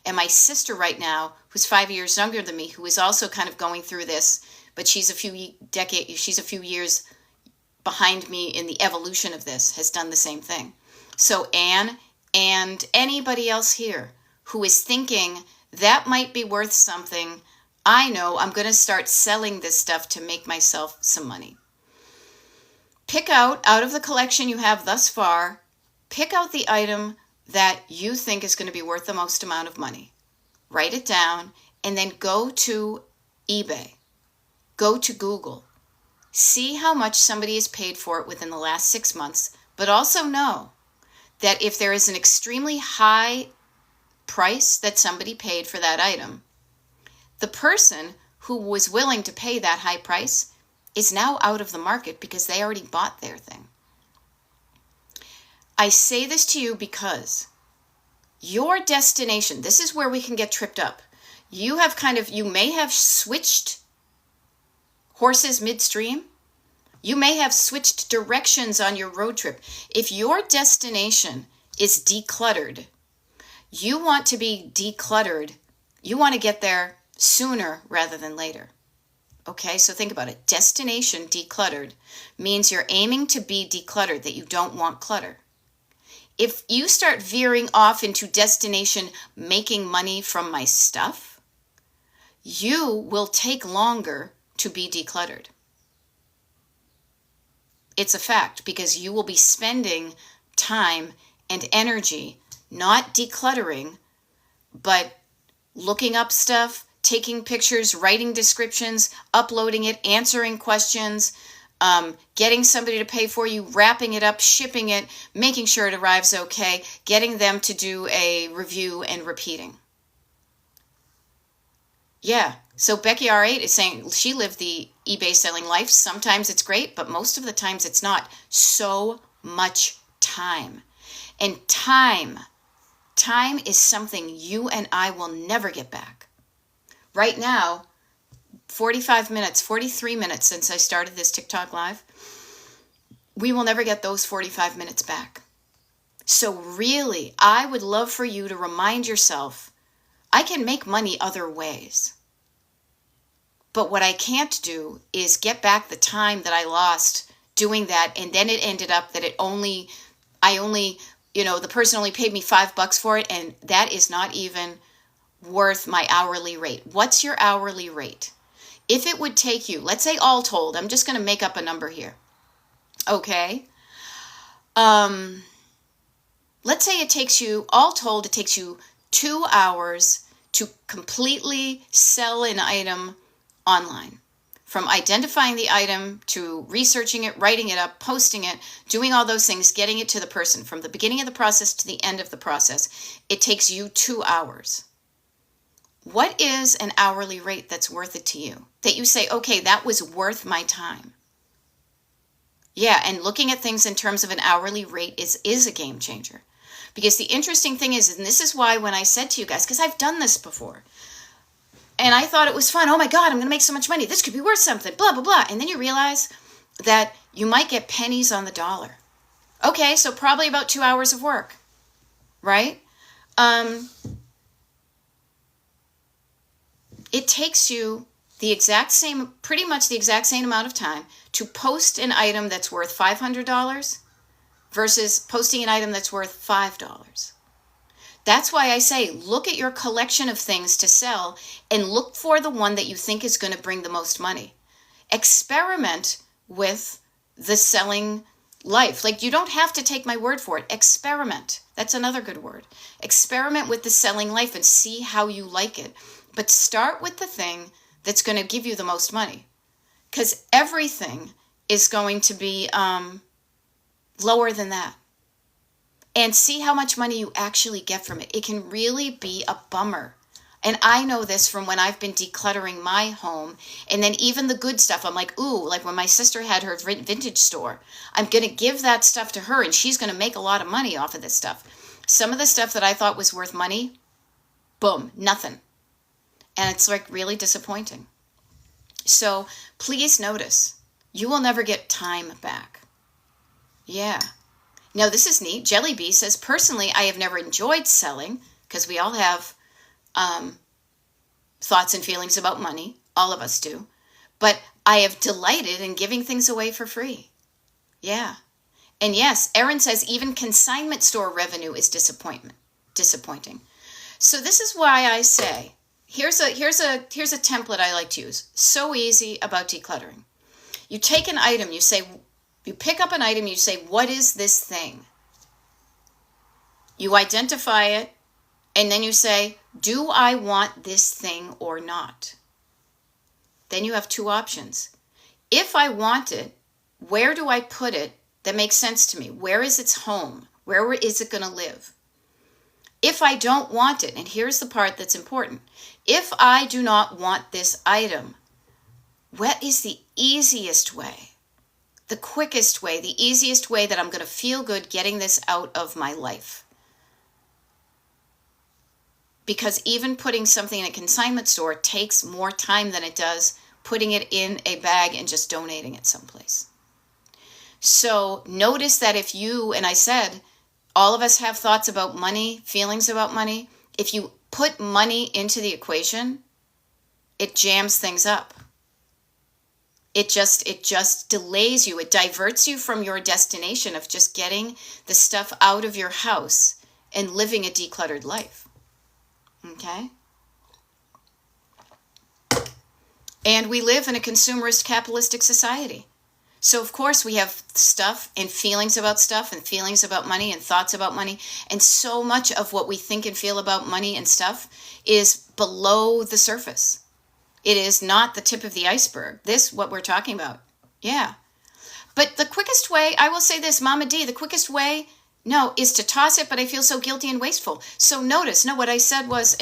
And my sister right now, who's 5 years younger than me, who is also kind of going through this, but she's a few years behind me in the evolution of this, has done the same thing. So Anne and anybody else here who is thinking that might be worth something, I know I'm going to start selling this stuff to make myself some money. Pick out of the collection you have thus far, pick out the item that you think is going to be worth the most amount of money. Write it down and then go to eBay. Go to Google. See how much somebody has paid for it within the last 6 months, but also know that if there is an extremely high price that somebody paid for that item, the person who was willing to pay that high price is now out of the market because they already bought their thing. I say this to you because your destination, this is where we can get tripped up. You may have switched horses midstream. You may have switched directions on your road trip. If your destination is decluttered, you want to be decluttered. You want to get there sooner rather than later. Okay, so think about it. Destination decluttered means you're aiming to be decluttered, that you don't want clutter. If you start veering off into destination making money from my stuff, you will take longer to be decluttered. It's a fact, because you will be spending time and energy not decluttering, but looking up stuff, taking pictures, writing descriptions, uploading it, answering questions, getting somebody to pay for you, wrapping it up, shipping it, making sure it arrives okay, getting them to do a review and repeating. Yeah, so Becky R8 is saying she lived the eBay selling life. Sometimes it's great, but most of the times it's not. So much time. And time is something you and I will never get back. Right now, 43 minutes since I started this TikTok live, we will never get those 45 minutes back. So really, I would love for you to remind yourself, I can make money other ways. But what I can't do is get back the time that I lost doing that, and then it ended up that the person only paid me $5 for it, and that is not even worth my hourly rate. What's your hourly rate? If it would take you, let's say all told, I'm just going to make up a number here. Okay. Let's say it takes you, all told, it takes you 2 hours to completely sell an item online. From identifying the item to researching it, writing it up, posting it, doing all those things, getting it to the person. From the beginning of the process to the end of the process, it takes you 2 hours. What is an hourly rate that's worth it to you? That you say, okay, that was worth my time. Yeah, and looking at things in terms of an hourly rate is a game changer. Because the interesting thing is, and this is why when I said to you guys, because I've done this before, And I thought it was fun. Oh my God, I'm going to make so much money. This could be worth something, blah, blah, blah. And then you realize that you might get pennies on the dollar. Okay, so probably about 2 hours of work, right? It takes you pretty much the exact same amount of time to post an item that's worth $500 versus posting an item that's worth $5. That's why I say, look at your collection of things to sell and look for the one that you think is going to bring the most money. Experiment with the selling life. Like, you don't have to take my word for it. Experiment. That's another good word. Experiment with the selling life and see how you like it. But start with the thing that's going to give you the most money, because everything is going to be lower than that. And see how much money you actually get from it. It can really be a bummer. And I know this from when I've been decluttering my home. And then even the good stuff, I'm like, ooh, like when my sister had her vintage store, I'm going to give that stuff to her and she's going to make a lot of money off of this stuff. Some of the stuff that I thought was worth money, boom, nothing. And it's like really disappointing. So please notice, you will never get time back. Yeah. Now, this is neat. Jelly Bee says, personally, I have never enjoyed selling, because we all have thoughts and feelings about money. All of us do. But I have delighted in giving things away for free. Yeah. And yes, Erin says, even consignment store revenue is disappointing. So this is why I say, here's a template I like to use. So easy about decluttering. You take an item, you pick up an item, you say, what is this thing? You identify it, and then you say, do I want this thing or not? Then you have two options. If I want it, where do I put it that makes sense to me? Where is its home? Where is it going to live? If I don't want it, and here's the part that's important. If I do not want this item, what is the easiest way? The quickest way, the easiest way that I'm going to feel good getting this out of my life. Because even putting something in a consignment store takes more time than it does putting it in a bag and just donating it someplace. So notice that if you, and I said, all of us have thoughts about money, feelings about money. If you put money into the equation, it jams things up. It just delays you. It diverts you from your destination of just getting the stuff out of your house and living a decluttered life. Okay? And we live in a consumerist capitalistic society. So of course we have stuff and feelings about money and thoughts about money. And so much of what we think and feel about money and stuff is below the surface. It is not the tip of the iceberg. This, what we're talking about. Yeah. But the quickest way, I will say this, Mama D, the quickest way, no, is to toss it, but I feel so guilty and wasteful. So notice, what I said was,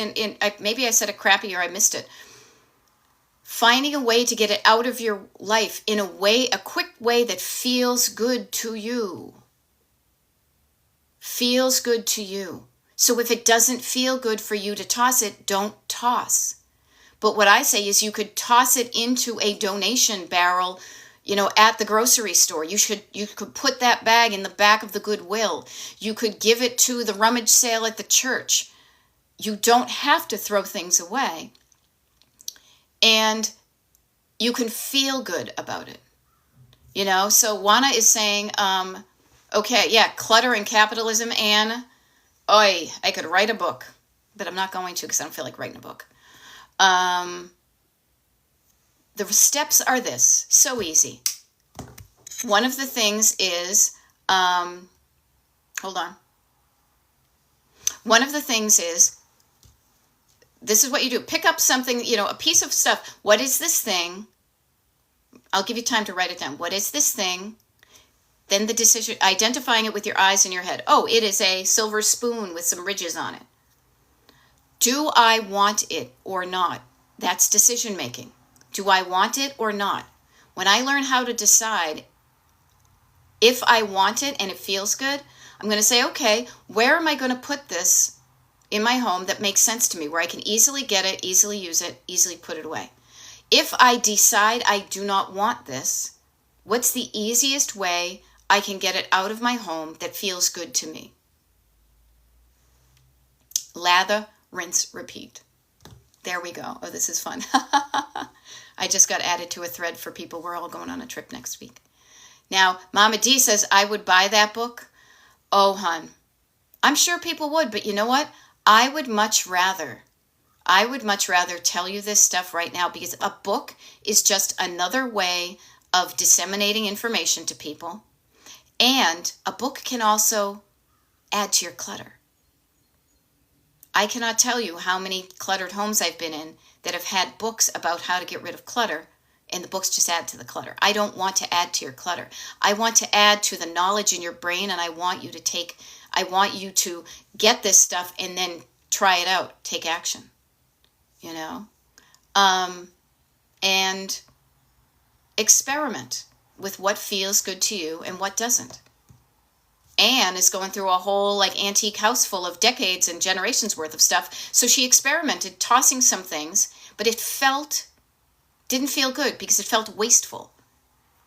maybe I said it crappy or I missed it. Finding a way to get it out of your life in a quick way that feels good to you. Feels good to you. So if it doesn't feel good for you to toss it, don't toss. But what I say is you could toss it into a donation barrel, at the grocery store. You could put that bag in the back of the Goodwill. You could give it to the rummage sale at the church. You don't have to throw things away. And you can feel good about it. So Juana is saying, okay, yeah, clutter and capitalism, Anne. Oi, I could write a book, but I'm not going to because I don't feel like writing a book. The steps are this, so easy. One of the things is, hold on. One of the things is, this is what you do. Pick up something, a piece of stuff. What is this thing? I'll give you time to write it down. What is this thing? Then the decision, identifying it with your eyes and your head. Oh, it is a silver spoon with some ridges on it. Do I want it or not? That's decision making. Do I want it or not? When I learn how to decide if I want it and it feels good, I'm going to say, okay, where am I going to put this in my home that makes sense to me, where I can easily get it, easily use it, easily put it away. If I decide I do not want this, what's the easiest way I can get it out of my home that feels good to me? Lather, rinse, repeat. There we go. Oh, this is fun. I just got added to a thread for people. We're all going on a trip next week. Now, Mama D says, I would buy that book. Oh, hun. I'm sure people would, but you know what? I would much rather tell you this stuff right now, because a book is just another way of disseminating information to people. And a book can also add to your clutter. I cannot tell you how many cluttered homes I've been in that have had books about how to get rid of clutter, and the books just add to the clutter. I don't want to add to your clutter. I want to add to the knowledge in your brain, and I want you to get this stuff and then try it out, take action, and experiment with what feels good to you and what doesn't. Anne is going through a whole antique house full of decades and generations worth of stuff. So she experimented tossing some things, but it didn't feel good because it felt wasteful.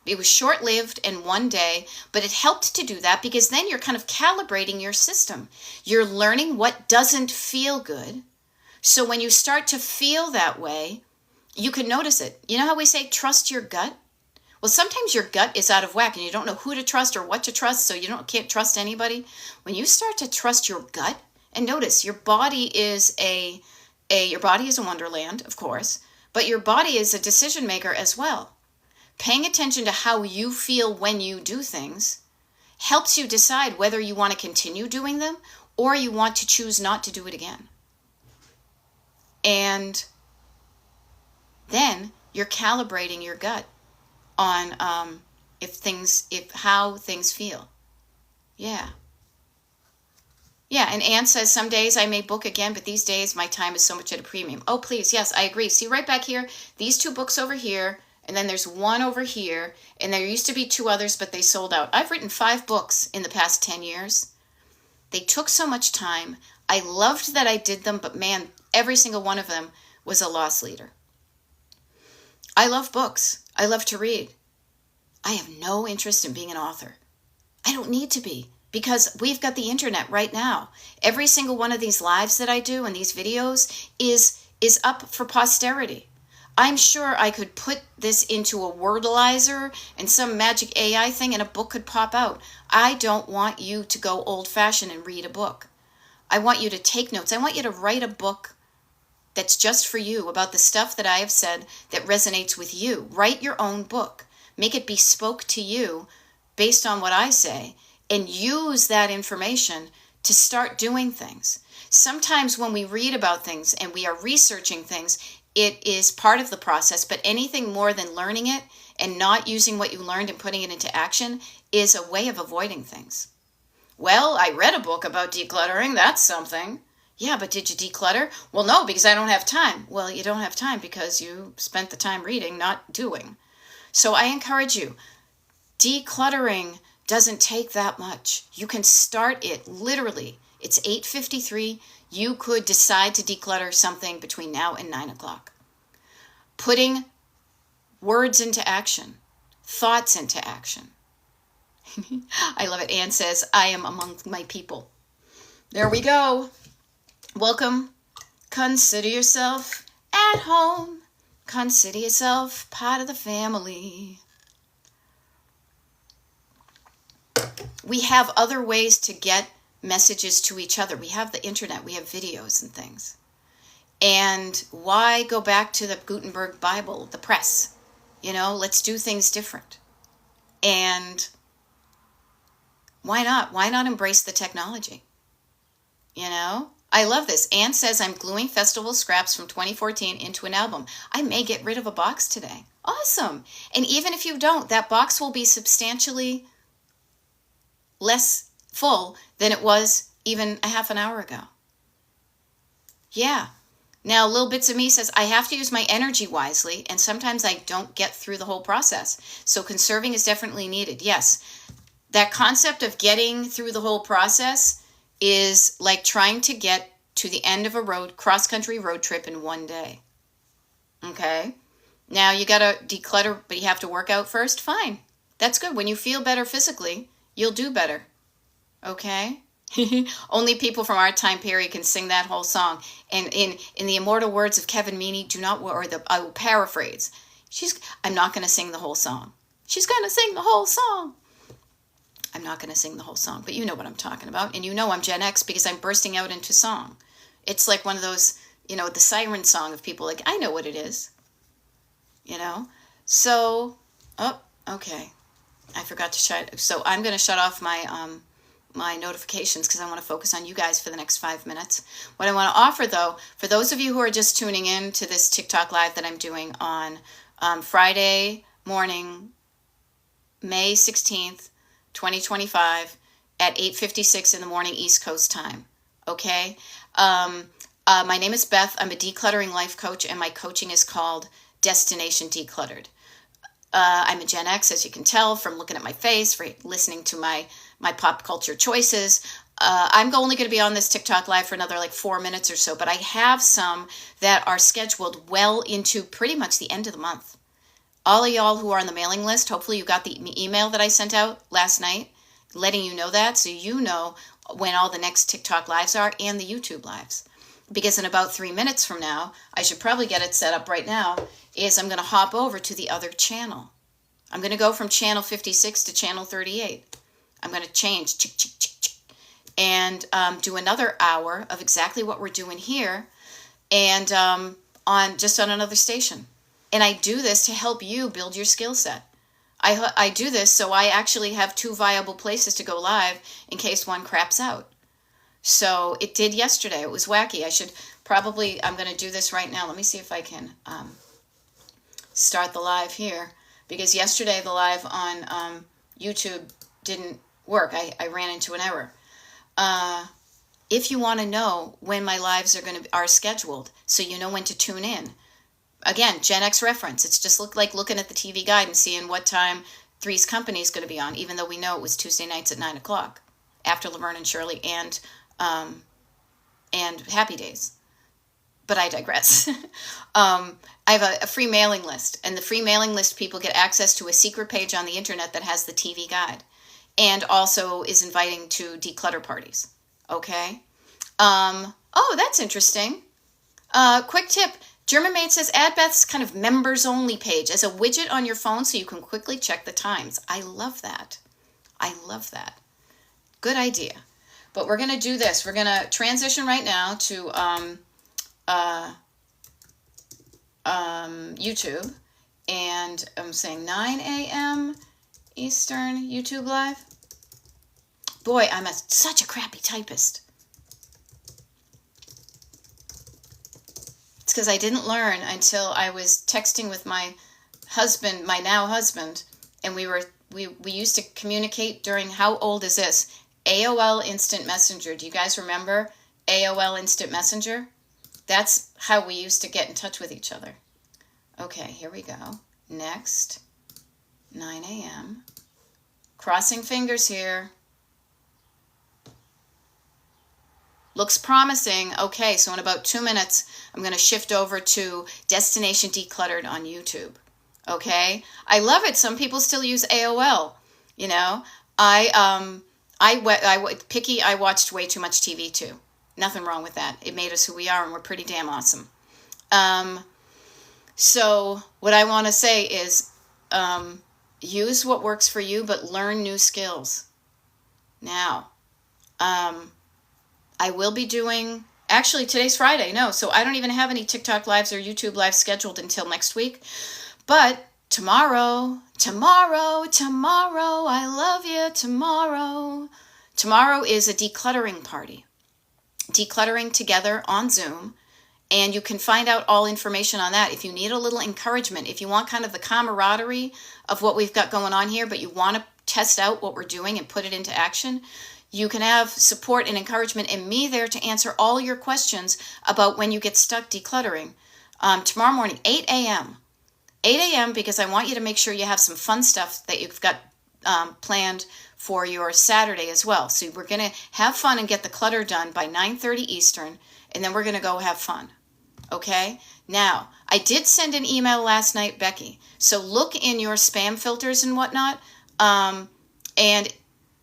It was short-lived and one day, but it helped to do that because then you're kind of calibrating your system. You're learning what doesn't feel good. So when you start to feel that way, you can notice it. You know how we say trust your gut? Well, sometimes your gut is out of whack and you don't know who to trust or what to trust, so can't trust anybody. When you start to trust your gut, and notice your body is a wonderland, of course, but your body is a decision maker as well. Paying attention to how you feel when you do things helps you decide whether you want to continue doing them or you want to choose not to do it again. And then you're calibrating your gut on how things feel. Yeah, and Anne says, some days I may book again, but these days my time is so much at a premium. Oh, please, yes, I agree. See right back here, these 2 books over here, and then there's one over here, and there used to be 2 others, but they sold out. I've written 5 books in the past 10 years. They took so much time. I loved that I did them, but man, every single one of them was a loss leader. I love books. I love to read. I have no interest in being an author. I don't need to be, because we've got the internet right now. Every single one of these lives that I do and these videos is up for posterity. I'm sure I could put this into a Wordalizer and some magic AI thing and a book could pop out. I don't want you to go old-fashioned and read a book. I want you to take notes. I want you to write a book that's just for you, about the stuff that I have said that resonates with you. Write your own book. Make it bespoke to you based on what I say, and use that information to start doing things. Sometimes when we read about things and we are researching things, it is part of the process, but anything more than learning it and not using what you learned and putting it into action is a way of avoiding things. Well, I read a book about decluttering. That's something. Yeah, but did you declutter? Well, no, because I don't have time. Well, you don't have time because you spent the time reading, not doing. So I encourage you, decluttering doesn't take that much. You can start it literally. It's 8:53. You could decide to declutter something between now and 9 o'clock. Putting words into action, thoughts into action. I love it. Anne says, I am among my people. There we go. Welcome. Consider yourself at home. Consider yourself part of the family. We have other ways to get messages to each other. We have the internet. We have videos and things. And why go back to the Gutenberg Bible, the press? Let's do things different. And why not? Why not embrace the technology? I love this. Anne says, I'm gluing festival scraps from 2014 into an album. I may get rid of a box today. Awesome. And even if you don't, that box will be substantially less full than it was even a half an hour ago. Yeah. Now, Little Bits of Me says, I have to use my energy wisely, and sometimes I don't get through the whole process. So conserving is definitely needed. Yes. That concept of getting through the whole process is like trying to get to the end of a cross-country road trip in one day. Okay? Now you got to declutter, but you have to work out first? Fine. That's good. When you feel better physically, you'll do better. Okay? Only people from our time period can sing that whole song. And in the immortal words of Kevin Meaney, I will paraphrase. I'm not going to sing the whole song. She's going to sing the whole song. I'm not going to sing the whole song, but you know what I'm talking about. And you know I'm Gen X because I'm bursting out into song. It's like one of those, the siren song of people like, I know what it is. So, okay. I forgot to shut. So I'm going to shut off my notifications because I want to focus on you guys for the next 5 minutes. What I want to offer, though, for those of you who are just tuning in to this TikTok live that I'm doing on Friday morning, May 16th, 2025 at 8:56 in the morning East Coast time. Okay? My name is Beth. I'm a decluttering life coach, and my coaching is called Destination Decluttered. I'm a Gen X, as you can tell from looking at my face, for listening to my pop culture choices. I'm only going to be on this TikTok live for another 4 minutes or so, but I have some that are scheduled well into pretty much the end of the month. All of y'all who are on the mailing list, hopefully you got the email that I sent out last night, letting you know that, so you know when all the next TikTok lives are and the YouTube lives. Because in about 3 minutes from now, I should probably get it set up right now, is I'm going to hop over to the other channel. I'm going to go from channel 56 to channel 38. I'm going to change and do another hour of exactly what we're doing here and on another station. And I do this to help you build your skill set. I do this so I actually have 2 viable places to go live in case one craps out. So it did yesterday. It was wacky. I'm going to do this right now. Let me see if I can start the live here. Because yesterday the live on YouTube didn't work. I ran into an error. If you want to know when my lives are scheduled, so you know when to tune in, again, Gen X reference. It's just like looking at the TV guide and seeing what time Three's Company is going to be on, even though we know it was Tuesday nights at 9 o'clock after Laverne and Shirley and Happy Days. But I digress. I have a free mailing list, and the free mailing list people get access to a secret page on the internet that has the TV guide and also is inviting to declutter parties. Okay? That's interesting. Quick tip. German Maid says, add Beth's kind of members only page as a widget on your phone so you can quickly check the times. I love that. Good idea. But we're going to do this. We're going to transition right now to YouTube. And I'm saying 9 a.m. Eastern YouTube Live. Boy, I'm such a crappy typist. It's because I didn't learn until I was texting with my husband, my now husband, and we used to communicate during, how old is this? AOL Instant Messenger. Do you guys remember AOL Instant Messenger? That's how we used to get in touch with each other. Okay, here we go. Next, 9 a.m. Crossing fingers here. Looks promising. Okay, so in about 2 minutes, I'm going to shift over to Destination Decluttered on YouTube. Okay? I love it. Some people still use AOL. You know, I watched way too much TV too. Nothing wrong with that. It made us who we are, and we're pretty damn awesome. So what I want to say is, use what works for you, but learn new skills. Now, I will be doing, actually today's Friday, so I don't even have any TikTok lives or YouTube lives scheduled until next week. But tomorrow, I love you, tomorrow. Tomorrow is a decluttering party. Decluttering together on Zoom. And you can find out all information on that. If you need a little encouragement, if you want kind of the camaraderie of what we've got going on here, but you want to test out what we're doing and put it into action, you can have support and encouragement and me there to answer all your questions about when you get stuck decluttering. Tomorrow morning, 8 a.m. 8 a.m. because I want you to make sure you have some fun stuff that you've got planned for your Saturday as well. So we're going to have fun and get the clutter done by 9:30 Eastern, and then we're going to go have fun. Okay? Now, I did send an email last night, Becky. So look in your spam filters and whatnot. And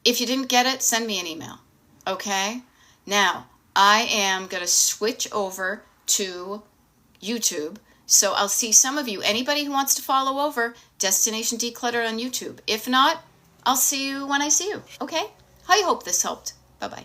if you didn't get it, send me an email. Okay? Now, I am going to switch over to YouTube. So I'll see some of you. Anybody who wants to follow over, Destination Decluttered on YouTube. If not, I'll see you when I see you. Okay? I hope this helped. Bye-bye.